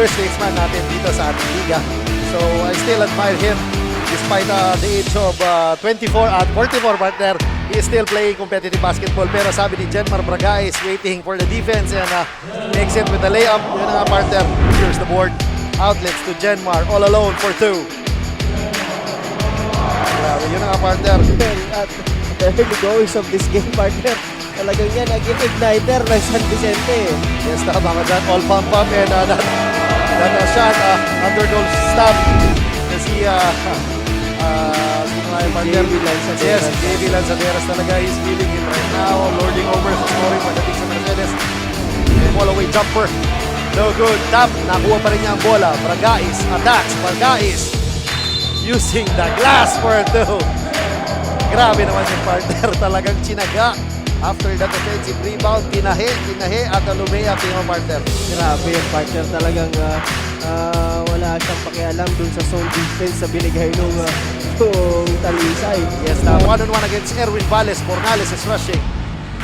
statesman natin dito sa ating liga. So I still admire him despite the age of 24 at 44 partner. He is still playing competitive basketball. Pero sabi ni GENMAR BRAGAIS waiting for the defense and makes it with the layup. Yun nga partner. Here's the board. Outlets to GENMAR all alone for 2. Yun nga partner. At the early goings of this game partner, talagang yan naging igniter ng San Vicente. Yes, tama ka dyan. All pump and that shot under goal stop. Kasi yes, JB Lanzaderas talaga is feeling it right now. Lording over sa scoring pagdating sa Mercedes. Ball away jumper. No good. Tap. Nakuha pa rin niya ang bola. BRAGAIS attacks. BRAGAIS using the glass for 2. Grabe naman yung partner. Talagang chinaga. After that offensive rebound, tinahe at lumea yung partner. Grabe yung partner. Talagang wala siyang pakialam dun sa zone defense sa binigay nung talisay. Yes, now 1-on-1 against 𝗪𝗆𝗆𝗿. Bornales is rushing.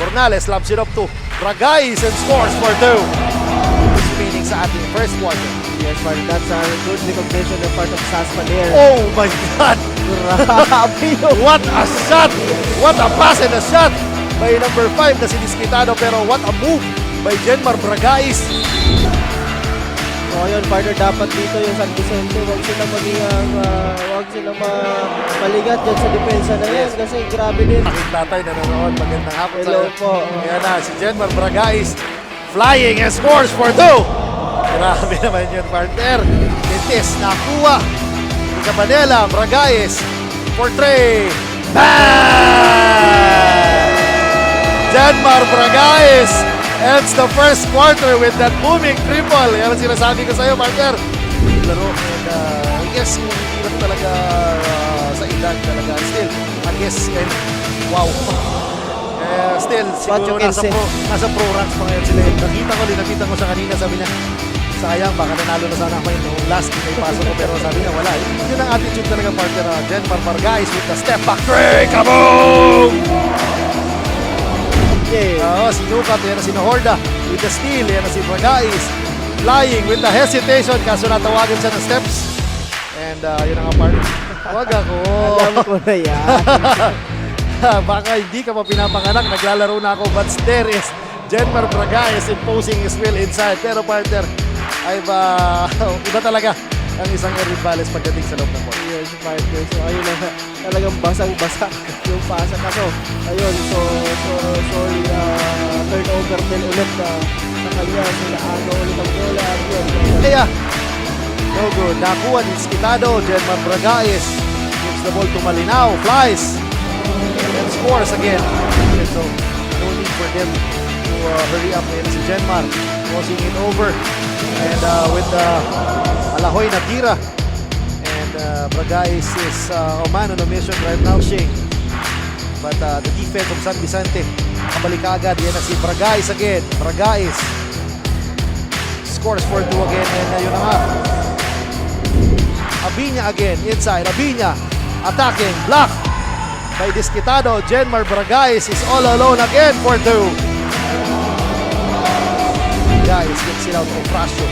Bornales lobs it up to BRAGAIS and scores for 2. Remaining sa ating first quarter. Yes, but that's a good recognition on part of Saspa there. Oh my God! Grabe yun. What a shot! What a pass and a shot by number 5 na si Quiñones. Pero what a move by GENMAR BRAGAIS. So ayun, partner, dapat dito yung San Vicente, huwag sila maligat dyan sa depensa na yan kasi grabe din. Aking tatay nanonood, magandang hapon sa Hello po. Ayan na, si GENMAR BRAGAIS flying and scores for 2. Grabe naman yun, partner. Betis, nakuha. Cabanela, BRAGAIS for 3. Bang! GENMAR BRAGAIS ends the first quarter with that booming triple. Yan ang sinasabi ko sa'yo, partner. Laro, and I guess kung hindi lang talaga sa edad talaga. Still, I guess, and wow. Still, siguro nasa pro ranks pa ngayon sila. Nakita ko siya kanina, sabi niya, sayang, baka nanalo na sana ako yung last game ay pasok ko, pero sabi niya, wala. Yun ang attitude talaga, partner. GENMAR BRAGAIS with the step back 3. Kaboom! Sinukat, yan na si Nahorda with the steal, yan na si BRAGAIS flying with the hesitation, kaso natawagan siya ng steps and yun ang partner. Huwag ako. Alam ko na yan. Baka hindi ka pa pinapanganak, naglalaro na ako, but there is GENMAR BRAGAIS imposing his will inside. Pero partner, iba talaga ang isang 𝗪𝗆𝗆𝗿 pagdating sa loob ng court. Yes, partner. So ayun na, talagang basang-basa yung pasa kaso. Ayun, so sorry, turnover din ulit sa kanya. Sila ulit ang bola. Kaya, no good. Nakuha ni Quiñones. GENMAR BRAGAIS gives the ball to Malinaw. Flies. And scores again. Okay, so, no need for them to hurry up. Ayan si GENMAR. Crossing it over. And with Alahoy na tira. And BRAGAIS is man on a mission right now, Shane. But the defense of San Vicente, kabalik agad. Yan na si BRAGAIS again. BRAGAIS scores for 2 again. And yun na nga. Abiña again. Inside. Abiña attacking. Block by Quiñones. GENMAR BRAGAIS is all alone again for 2. BRAGAIS gets it out of Frasio.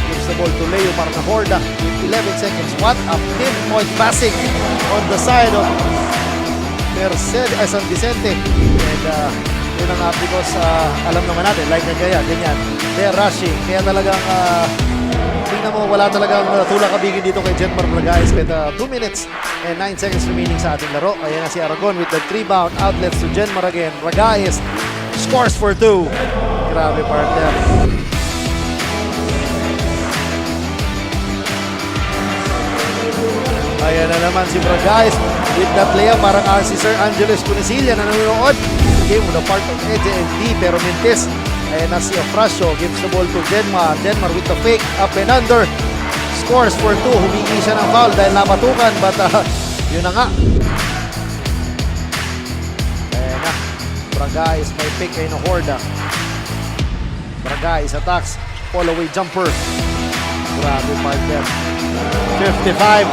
Gives the ball to Nahorda with 11 seconds. What a pinpoint passing on the side of San Vicente. And yun ang because alam naman natin, like ganyan, they're rushing. Kaya talagang tingnan mo, wala talagang tulak kabigin dito kay GENMAR BRAGAIS with 2 minutes and 9 seconds remaining sa ating laro. Ayan na si Aragon with the rebound. Outlets to GENMAR again. BRAGAIS scores for 2. Grabe, partner. Ayan na naman si BRAGAIS with that layup. Parang si Sir Angeles Cunicilla na nanonood. Game on the part of Eje and D, pero mintis. Ayan na si Frasio, gives the ball to GENMAR. GENMAR with the fake, up and under. Scores for 2. Humingi siya ng foul dahil napatukan, but yun na nga. Ayan na. BRAGAIS may pick kay Nahorda. BRAGAIS attacks. Fall away jumper. Grabe, partner. 55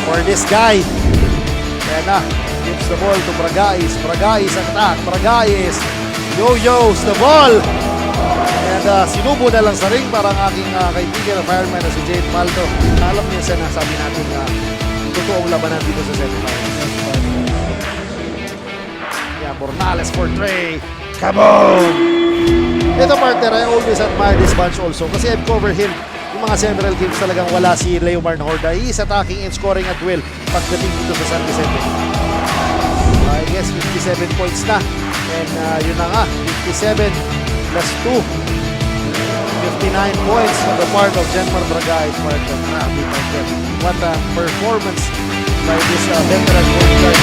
for this guy. Ayan na. Gives the ball to BRAGAIS. BRAGAIS attack. BRAGAIS yo-yos the ball. Ayan And sinubo na lang sa ring parang aking kaibigan na fireman na si Jade Maldo. Alam niyo sa nasabi natin na totoong labanan dito sa semifinals. Yeah, Morales for Trey. Kabong! Ito partner, I always admire this bunch also kasi I've covered him. Yung mga Central games talagang wala si 𝗪𝗲𝗲𝗿 Horda. He is attacking and scoring at will pagdating dito sa San Vicente. I guess 57 points na. And yun na nga, 57 plus 2. 59 points on the part of GENMAR BRAGAIS. What a performance by this veteran point guard.